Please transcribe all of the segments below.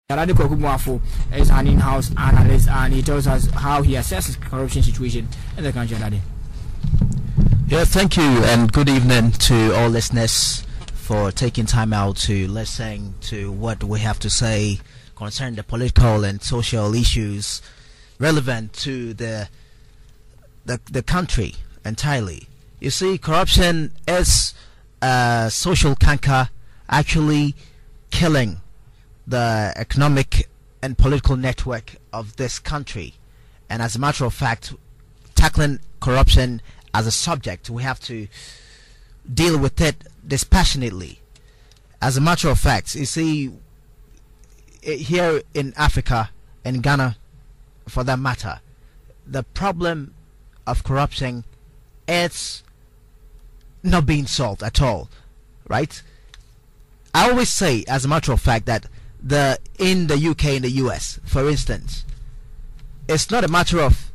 Adade is an in-house analyst, and he tells us how he assesses corruption situation in the country. Adade. Yeah, thank you, and good evening to all listeners for taking time out to listen to what we have to say concerning the political and social issues relevant to the country entirely. You see, corruption is a social canker, actually killing the economic and political network of this country. And as a matter of fact, tackling corruption as a subject, we have to deal with it dispassionately. As a matter of fact, you see, here in Africa, in Ghana for that matter, the problem of corruption is not being solved at all, right? I always say, as a matter of fact, that in the UK and the US, for instance, it's not a matter of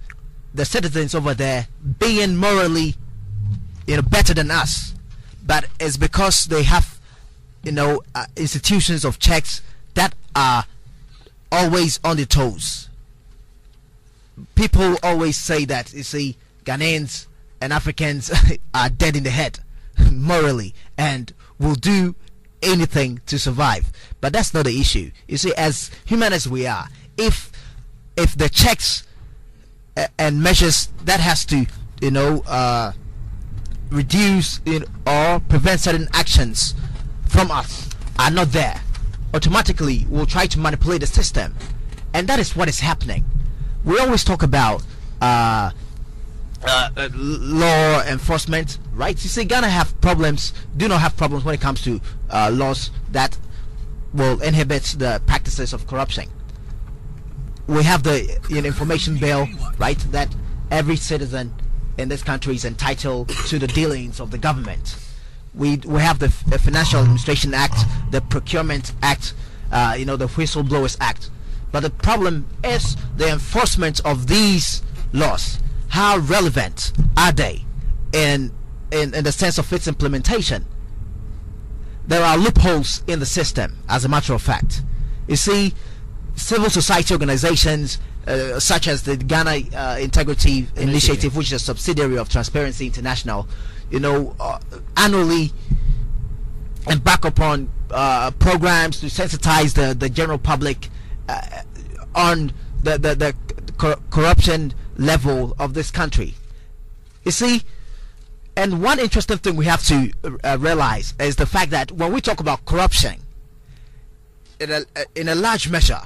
the citizens over there being morally, better than us, but it's because they have, institutions of checks that are always on the toes. People always say that, you see, Ghanaians and Africans are dead in the head morally and will do anything to survive, but that's not the issue. You see, as human as we are, if the checks and measures that has to reduce or prevent certain actions from us are not there, automatically we'll try to manipulate the system, and that is what is happening. We always talk about law enforcement, right? You see, Ghana do not have problems when it comes to laws that will inhibit the practices of corruption. We have the information bill, right, that every citizen in this country is entitled to the dealings of the government. We have the Financial Administration Act, the Procurement Act, the Whistleblowers Act. But the problem is the enforcement of these laws. How relevant are they in the sense of its implementation? There are loopholes in the system, as a matter of fact. You see, civil society organizations such as the Ghana Integrity Initiative, which is a subsidiary of Transparency International, annually embark upon programs to sensitize the general public on the corruption level of this country. You see, and one interesting thing we have to realize is the fact that when we talk about corruption, in a large measure,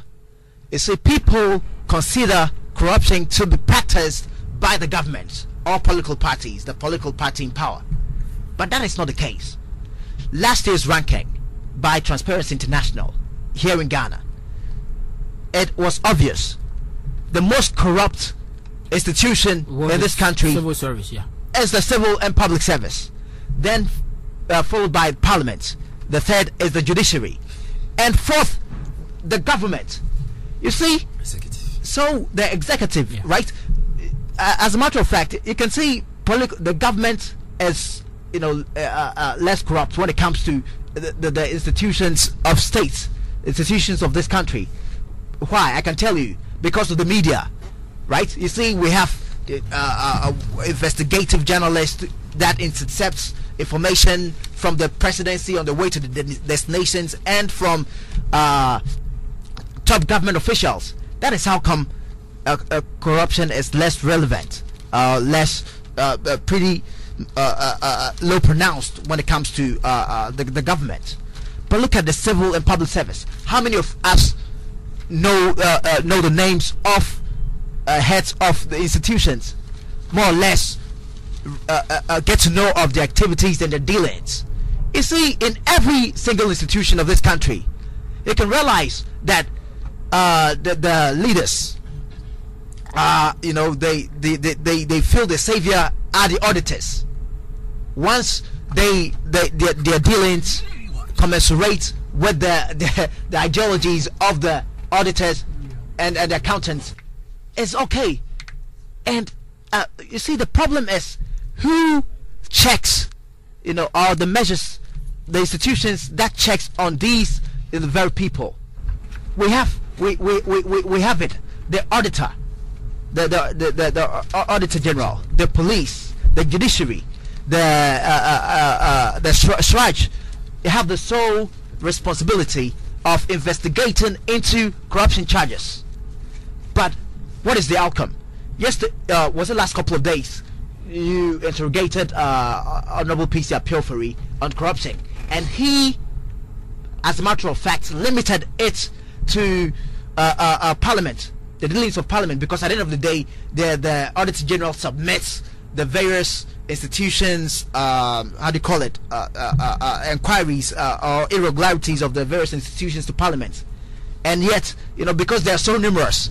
you see, people consider corruption to be practiced by the government or political parties, the political party in power. But that is not the case. Last year's ranking by Transparency International here in Ghana, it was obvious the most corrupt institution in this country civil service, is the civil and public service, then followed by parliament. The third is the judiciary, and fourth, the government. You see, so the executive, right? As a matter of fact, you can see the government is less corrupt when it comes to the institutions of states, institutions of this country. Why? I can tell you, because of the media, right? You see, we have investigative journalists that intercepts information from the presidency on the way to the destinations and from top government officials. That is how come corruption is less relevant, pretty low pronounced when it comes to the government. But look at the civil and public service. How many of us know the names of heads of the institutions, more or less get to know of the activities and the dealings? You see, in every single institution of this country, you can realize that the leaders, they feel the savior are the auditors. Once their dealings commensurate with the ideologies of the auditors and the accountants, it's okay. And you see, the problem is who checks, the measures, the institutions that checks on these the very people. we have it. The auditor, the auditor general, the police, the judiciary, the SRAJ, they have the sole responsibility of investigating into corruption charges. But what is the outcome? Was the last couple of days you interrogated Honorable PC Appealfari on corruption, and he, as a matter of fact, limited it to Parliament, the dealings of Parliament, because at the end of the day, the Auditor General submits the various institutions, how do you call it, inquiries or irregularities of the various institutions to Parliament, and yet, because they are so numerous,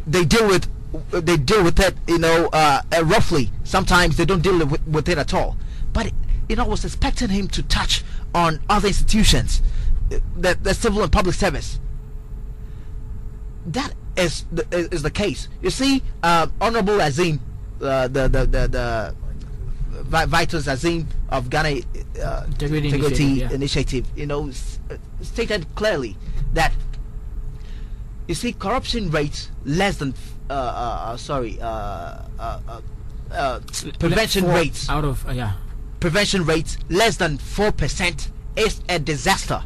they deal with it, roughly. Sometimes they don't deal with it at all. But I was expecting him to touch on other institutions, the civil and public service. That is the case. You see, Honorable Azim, the Vitus Azim of Ghana Integrity Initiative, stated clearly that, you see, corruption rates less than prevention rates out of prevention rates less than 4% is a disaster